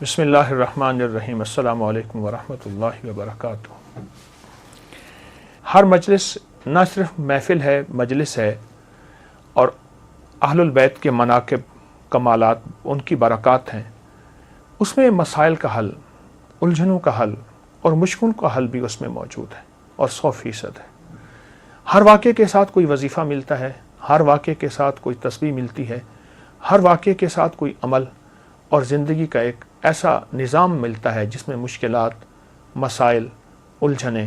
بسم اللہ الرحمن الرحیم۔ السلام علیکم ورحمۃ اللہ وبرکاتہ۔ ہر مجلس نہ صرف محفل ہے، مجلس ہے، اور اہل البیت کے مناقب، کمالات، ان کی برکات ہیں، اس میں مسائل کا حل، الجھنوں کا حل اور مشکلوں کا حل بھی اس میں موجود ہے، اور 100% ہے۔ ہر واقعے کے ساتھ کوئی وظیفہ ملتا ہے، ہر واقعے کے ساتھ کوئی تسبیح ملتی ہے، ہر واقعے کے ساتھ کوئی عمل اور زندگی کا ایک ایسا نظام ملتا ہے جس میں مشکلات، مسائل، الجھنیں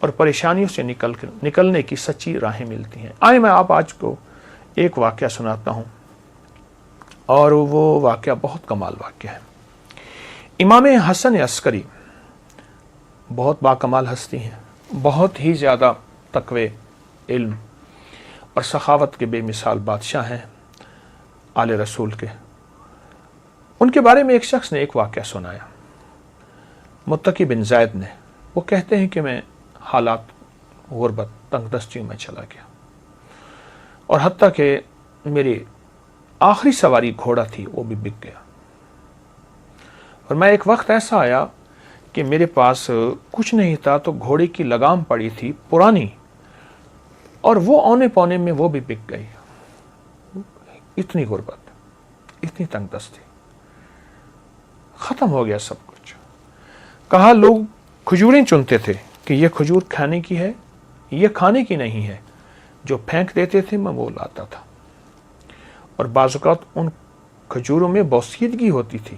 اور پریشانیوں سے نکلنے کی سچی راہیں ملتی ہیں۔ آئے میں آپ آج کو ایک واقعہ سناتا ہوں، اور وہ واقعہ بہت کمال واقعہ ہے۔ امام حسن عسکری بہت باکمال ہستی ہیں، بہت ہی زیادہ تقوی، علم اور سخاوت کے بے مثال بادشاہ ہیں، آل رسول کے۔ ان کے بارے میں ایک شخص نے ایک واقعہ سنایا، متقی بن زید نے۔ وہ کہتے ہیں کہ میں حالات غربت، تنگ دستیوں میں چلا گیا، اور حتیٰ کہ میری آخری سواری گھوڑا تھی وہ بھی بک گیا، اور میں ایک وقت ایسا آیا کہ میرے پاس کچھ نہیں تھا، تو گھوڑے کی لگام پڑی تھی پرانی، اور وہ اونے پونے میں وہ بھی بک گئی۔ اتنی غربت، اتنی تنگ دستی، ختم ہو گیا سب کچھ۔ کہا لوگ کھجوریں چنتے تھے کہ یہ کھجور کھانے کی ہے، یہ کھانے کی نہیں ہے، جو پھینک دیتے تھے میں وہ لاتا تھا، اور بعض اوقات ان کھجوروں میں بوسیدگی ہوتی تھی،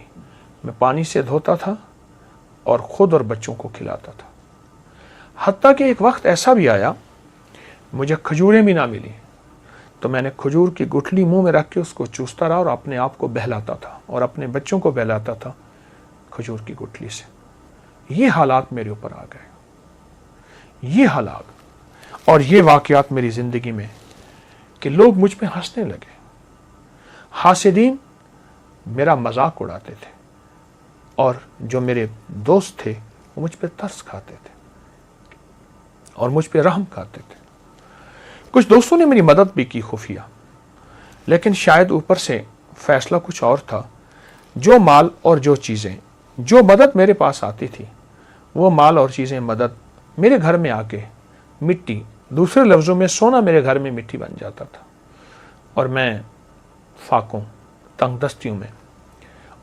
میں پانی سے دھوتا تھا اور خود اور بچوں کو کھلاتا تھا۔ حتیٰ کہ ایک وقت ایسا بھی آیا مجھے کھجوریں بھی نہ ملی، تو میں نے کھجور کی گٹھلی منہ میں رکھ کے اس کو چوستا رہا اور اپنے آپ کو بہلاتا تھا اور اپنے بچوں کو بہلاتا تھا کھجور کی گٹھلی سے۔ یہ حالات میرے اوپر آ گئے، یہ حالات اور یہ واقعات میری زندگی میں، کہ لوگ مجھ پہ ہنسنے لگے، حاسدین میرا مذاق اڑاتے تھے، اور جو میرے دوست تھے وہ مجھ پہ ترس کھاتے تھے اور مجھ پہ رحم کھاتے تھے۔ کچھ دوستوں نے میری مدد بھی کی خفیہ، لیکن شاید اوپر سے فیصلہ کچھ اور تھا۔ جو مال اور جو چیزیں، جو مدد میرے پاس آتی تھی، وہ مال اور چیزیں، مدد میرے گھر میں آ کے مٹی، دوسرے لفظوں میں سونا میرے گھر میں مٹی بن جاتا تھا، اور میں فاقوں، تنگ دستیوں میں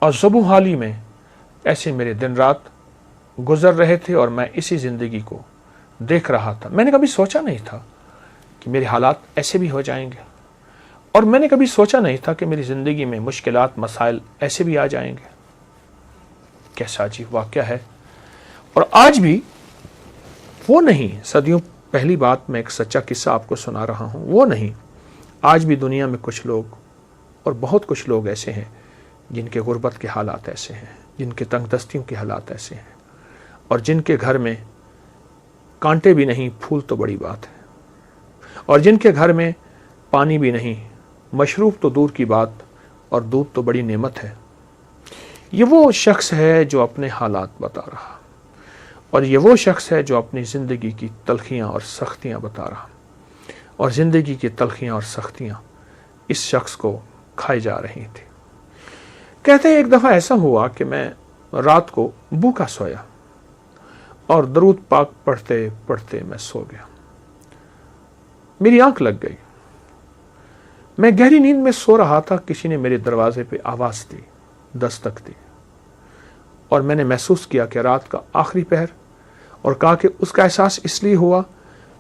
اور زبوں حالی میں ایسے میرے دن رات گزر رہے تھے، اور میں اسی زندگی کو دیکھ رہا تھا۔ میں نے کبھی سوچا نہیں تھا کہ میرے حالات ایسے بھی ہو جائیں گے، اور میں نے کبھی سوچا نہیں تھا کہ میری زندگی میں مشکلات، مسائل ایسے بھی آ جائیں گے۔ کیسا عجیب واقعہ ہے۔ اور آج بھی وہ نہیں، صدیوں پہلی بات، میں ایک سچا قصہ آپ کو سنا رہا ہوں، وہ نہیں، آج بھی دنیا میں کچھ لوگ، اور بہت کچھ لوگ ایسے ہیں جن کے غربت کے حالات ایسے ہیں، جن کے تنگ دستیوں کے حالات ایسے ہیں، اور جن کے گھر میں کانٹے بھی نہیں، پھول تو بڑی بات ہے، اور جن کے گھر میں پانی بھی نہیں، مشروب تو دور کی بات، اور دودھ تو بڑی نعمت ہے۔ یہ وہ شخص ہے جو اپنے حالات بتا رہا، اور یہ وہ شخص ہے جو اپنی زندگی کی تلخیاں اور سختیاں بتا رہا، اور زندگی کی تلخیاں اور سختیاں اس شخص کو کھائی جا رہی تھی۔ کہتے ہیں ایک دفعہ ایسا ہوا کہ میں رات کو بھوکا سویا، اور درود پاک پڑھتے پڑھتے میں سو گیا۔ میری آنکھ لگ گئی، میں گہری نیند میں سو رہا تھا، کسی نے میرے دروازے پہ آواز دی، دستک دی، اور میں نے محسوس کیا کہ رات کا آخری پہر، اور کہا کہ اس کا احساس اس لیے ہوا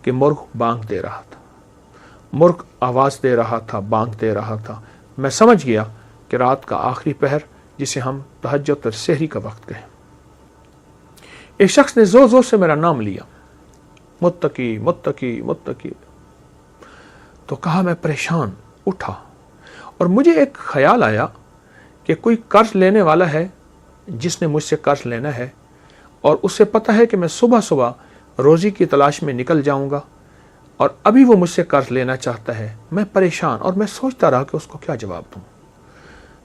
کہ مرغ بانگ دے رہا تھا، مرغ آواز دے رہا تھا، بانگ دے رہا تھا۔ میں سمجھ گیا کہ رات کا آخری پہر، جسے ہم تہجد اور سحری کا وقت کہیں۔ ایک شخص نے زور زور سے میرا نام لیا، متقی متقی متقی، تو کہا، میں پریشان اٹھا، اور مجھے ایک خیال آیا کہ کوئی قرض لینے والا ہے جس نے مجھ سے قرض لینا ہے، اور اسے پتہ ہے کہ میں صبح صبح روزی کی تلاش میں نکل جاؤں گا، اور ابھی وہ مجھ سے قرض لینا چاہتا ہے۔ میں پریشان، اور میں سوچتا رہا کہ اس کو کیا جواب دوں۔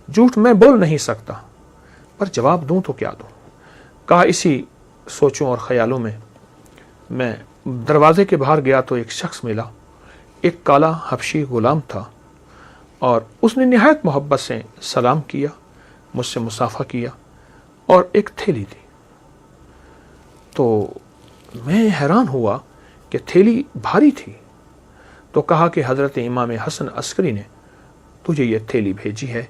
جھوٹ میں بول نہیں سکتا، پر جواب دوں تو کیا دوں۔ کہا، اسی سوچوں اور خیالوں میں دروازے کے باہر گیا تو ایک شخص ملا، ایک کالا حبشی غلام تھا، اور اس نے نہایت محبت سے سلام کیا، مجھ سے مصافحہ کیا، اور ایک تھیلی تھی. تو میں حیران ہوا کہ تھیلی بھاری تھی. تو کہا کہ حضرت امام حسن عسکری نے تجھے یہ تھیلی بھیجی ہے،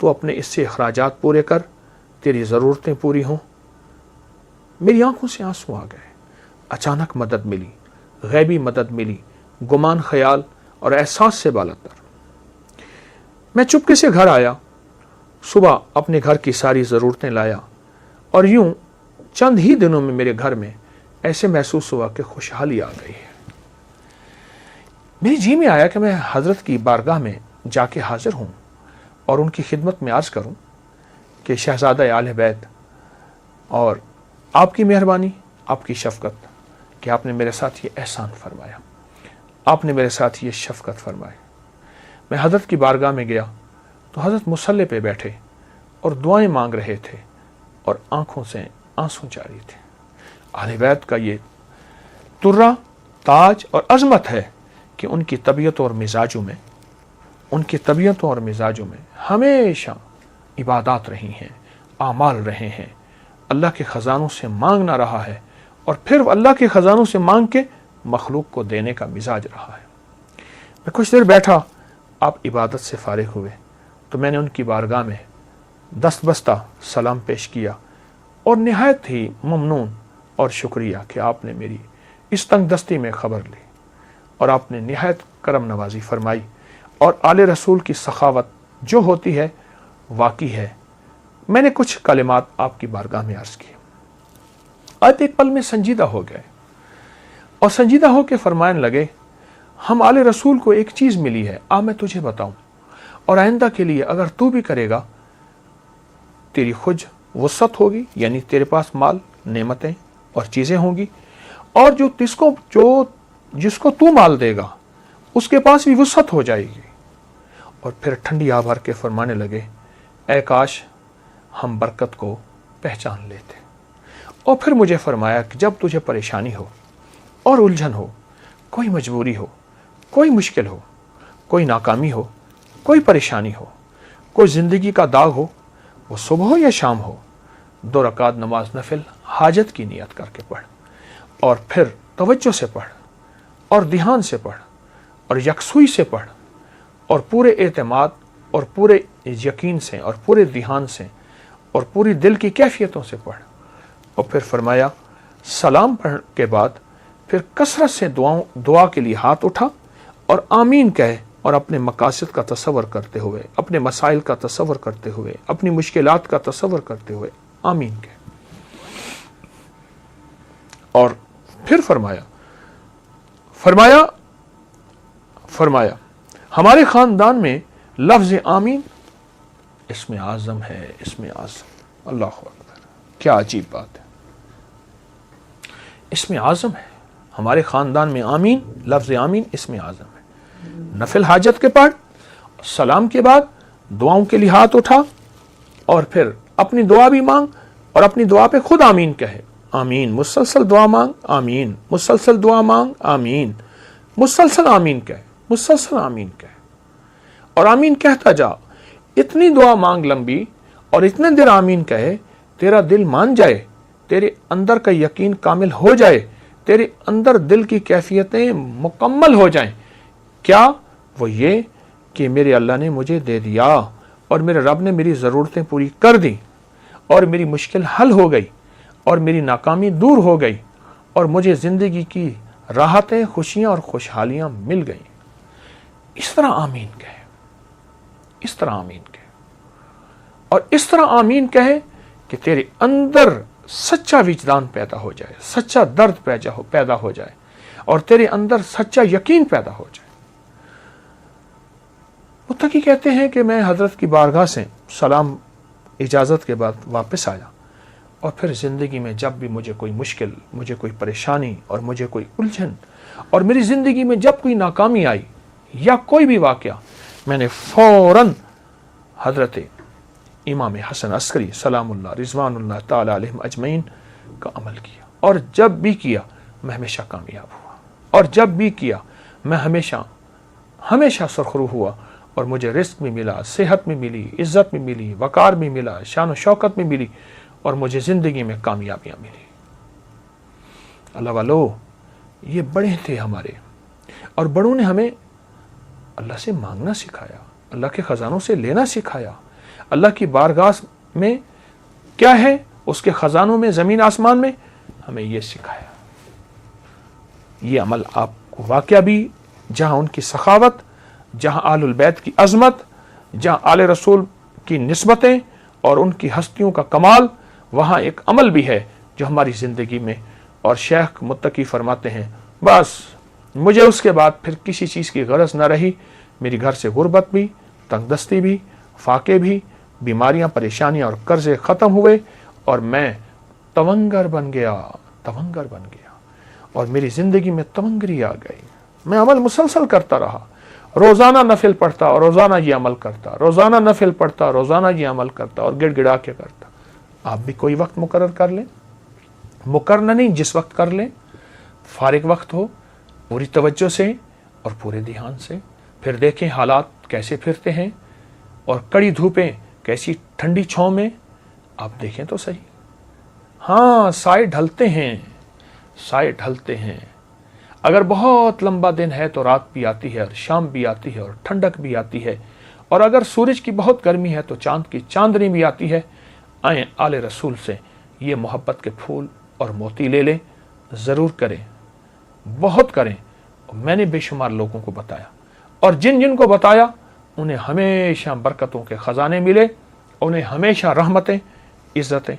تو اپنے اس سے اخراجات پورے کر، تیری ضرورتیں پوری ہوں. میری آنکھوں سے آنسو آ گئے. اچانک مدد ملی، غیبی مدد ملی، گمان خیال اور احساس سے بالاتر. میں چپکے سے گھر آیا، صبح اپنے گھر کی ساری ضرورتیں لایا، اور یوں چند ہی دنوں میں میرے گھر میں ایسے محسوس ہوا کہ خوشحالی آ گئی ہے. میری جی میں آیا کہ میں حضرت کی بارگاہ میں جا کے حاضر ہوں اور ان کی خدمت میں عرض کروں کہ شہزادہ آل بیت، اور آپ کی مہربانی، آپ کی شفقت کہ آپ نے میرے ساتھ یہ احسان فرمایا، آپ نے میرے ساتھ یہ شفقت فرمائی. میں حضرت کی بارگاہ میں گیا تو حضرت مصلی پہ بیٹھے اور دعائیں مانگ رہے تھے اور آنکھوں سے آنسو جاری تھے. اہل بیت کا یہ ترہ، تاج اور عظمت ہے کہ ان کی طبیعتوں اور مزاجوں میں ہمیشہ عبادات رہی ہیں، اعمال رہے ہیں، اللہ کے خزانوں سے مانگنا رہا ہے، اور پھر اللہ کے خزانوں سے مانگ کے مخلوق کو دینے کا مزاج رہا ہے. میں کچھ دیر بیٹھا، آپ عبادت سے فارغ ہوئے تو میں نے ان کی بارگاہ میں دست بستہ سلام پیش کیا اور نہایت ہی ممنون اور شکریہ کہ آپ نے میری اس تنگ دستی میں خبر لی اور آپ نے نہایت کرم نوازی فرمائی، اور آل رسول کی سخاوت جو ہوتی ہے واقعی ہے. میں نے کچھ کلمات آپ کی بارگاہ میں عرض کیے. آپ ایک پل میں سنجیدہ ہو گئے اور سنجیدہ ہو کے فرمانے لگے، ہم آل رسول کو ایک چیز ملی ہے، میں تجھے بتاؤں، اور آئندہ کے لیے اگر تو بھی کرے گا تیری خود وسعت ہوگی، یعنی تیرے پاس مال، نعمتیں اور چیزیں ہوں گی، اور جس کو تو مال دے گا اس کے پاس بھی وسعت ہو جائے گی. اور پھر ٹھنڈی آہ بھر کے فرمانے لگے، اے کاش ہم برکت کو پہچان لیتے. اور پھر مجھے فرمایا کہ جب تجھے پریشانی ہو اور الجھن ہو، کوئی مجبوری ہو، کوئی مشکل ہو، کوئی ناکامی ہو، کوئی پریشانی ہو، کوئی زندگی کا داغ ہو، وہ صبح ہو یا شام ہو، 2 رکعت نماز نفل حاجت کی نیت کر کے پڑھ، اور پھر توجہ سے پڑھ اور دھیان سے پڑھ اور یکسوئی سے پڑھ اور پورے اعتماد اور پورے یقین سے اور پورے دھیان سے اور پوری دل کی کیفیتوں سے پڑھ. اور پھر فرمایا سلام پڑھ کے بعد پھر کثرت سے دعا کے لیے ہاتھ اٹھا اور آمین کہے، اور اپنے مقاصد کا تصور کرتے ہوئے، اپنے مسائل کا تصور کرتے ہوئے، اپنی مشکلات کا تصور کرتے ہوئے آمین کہے. اور پھر فرمایا ہمارے خاندان میں لفظ آمین اسم اعظم ہے، اسم اعظم. اللہ اکبر، کیا عجیب بات ہے. اسم اعظم ہے ہمارے خاندان میں، آمین، لفظ آمین اسم اعظم ہے. نفل حاجت کے پڑھ، سلام کے بعد دعاؤں کے لیے ہاتھ اٹھا، اور پھر اپنی دعا بھی مانگ اور اپنی دعا پہ خود آمین کہے. آمین، مسلسل دعا مانگ، آمین، مسلسل دعا مانگ، آمین، مسلسل آمین کہے، مسلسل آمین کہے، اور آمین کہتا جا. اتنی دعا مانگ لمبی اور اتنے دیر آمین کہے، تیرا دل مان جائے، تیرے اندر کا یقین کامل ہو جائے، تیرے اندر دل کی کیفیتیں مکمل ہو جائیں. کیا؟ وہ یہ کہ میرے اللہ نے مجھے دے دیا، اور میرے رب نے میری ضرورتیں پوری کر دی، اور میری مشکل حل ہو گئی، اور میری ناکامی دور ہو گئی، اور مجھے زندگی کی راحتیں، خوشیاں اور خوشحالیاں مل گئیں. اس طرح آمین کہے، اس طرح آمین کہے، اور اس طرح آمین کہے کہ تیرے اندر سچا وجدان پیدا ہو جائے، سچا درد پیدا ہو جائے، اور تیرے اندر سچا یقین پیدا ہو جائے. متقی کہتے ہیں کہ میں حضرت کی بارگاہ سے سلام اجازت کے بعد واپس آیا، اور پھر زندگی میں جب بھی مجھے کوئی مشکل، مجھے کوئی پریشانی اور مجھے کوئی الجھن، اور میری زندگی میں جب کوئی ناکامی آئی یا کوئی بھی واقعہ، میں نے فوراً حضرت امام حسن عسکری سلام اللہ رضوان اللہ تعالی علیہم اجمعین کا عمل کیا، اور جب بھی کیا میں ہمیشہ کامیاب ہوا، اور جب بھی کیا میں ہمیشہ سرخرو ہوا، اور مجھے رزق بھی ملا، صحت بھی ملی، عزت بھی ملی، وقار بھی ملا، شان و شوکت بھی ملی، اور مجھے زندگی میں کامیابیاں ملی۔ اللہ والو، یہ بڑے تھے ہمارے، اور بڑوں نے ہمیں اللہ سے مانگنا سکھایا، اللہ کے خزانوں سے لینا سکھایا۔ اللہ کی بارگاہ میں کیا ہے، اس کے خزانوں میں، زمین آسمان میں، ہمیں یہ سکھایا۔ یہ عمل آپ کو واقعہ بھی، جہاں ان کی سخاوت، جہاں آل البیت کی عظمت، جہاں آل رسول کی نسبتیں اور ان کی ہستیوں کا کمال، وہاں ایک عمل بھی ہے جو ہماری زندگی میں، اور شیخ متقی فرماتے ہیں بس مجھے اس کے بعد پھر کسی چیز کی غرض نہ رہی، میری گھر سے غربت بھی، تنگ دستی بھی، فاقے بھی، بیماریاں، پریشانیاں اور قرضے ختم ہوئے، اور میں تونگر بن گیا، اور میری زندگی میں تونگری آ گئی۔ میں عمل مسلسل کرتا رہا، روزانہ نفل پڑھتا اور روزانہ یہ عمل کرتا، روزانہ نفل پڑھتا، روزانہ یہ عمل کرتا اور گڑ گڑا کے کرتا۔ آپ بھی کوئی وقت مقرر کر لیں، مقرر نہیں، جس وقت کر لیں، فارغ وقت ہو، پوری توجہ سے اور پورے دھیان سے، پھر دیکھیں حالات کیسے پھرتے ہیں، اور کڑی دھوپیں کیسی ٹھنڈی چھاؤں میں، آپ دیکھیں تو صحیح۔ ہاں، سائے ڈھلتے ہیں، اگر بہت لمبا دن ہے تو رات بھی آتی ہے، اور شام بھی آتی ہے، اور ٹھنڈک بھی آتی ہے، اور اگر سورج کی بہت گرمی ہے تو چاند کی چاندنی بھی آتی ہے۔ آئیں آل رسول سے یہ محبت کے پھول اور موتی لے لیں، ضرور کریں، بہت کریں۔ میں نے بے شمار لوگوں کو بتایا، اور جن جن کو بتایا انہیں ہمیشہ برکتوں کے خزانے ملے، انہیں ہمیشہ رحمتیں، عزتیں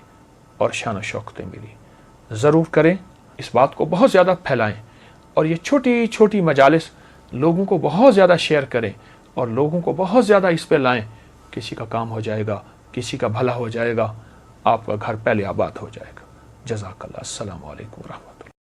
اور شان و شوکتیں ملی۔ ضرور کریں، اس بات کو بہت زیادہ پھیلائیں، اور یہ چھوٹی چھوٹی مجالس لوگوں کو بہت زیادہ شیئر کریں، اور لوگوں کو بہت زیادہ اس پہ لائیں۔ کسی کا کام ہو جائے گا، کسی کا بھلا ہو جائے گا، آپ کا گھر پہلے آباد ہو جائے گا۔ جزاک اللہ۔ السلام علیکم ورحمۃ اللہ۔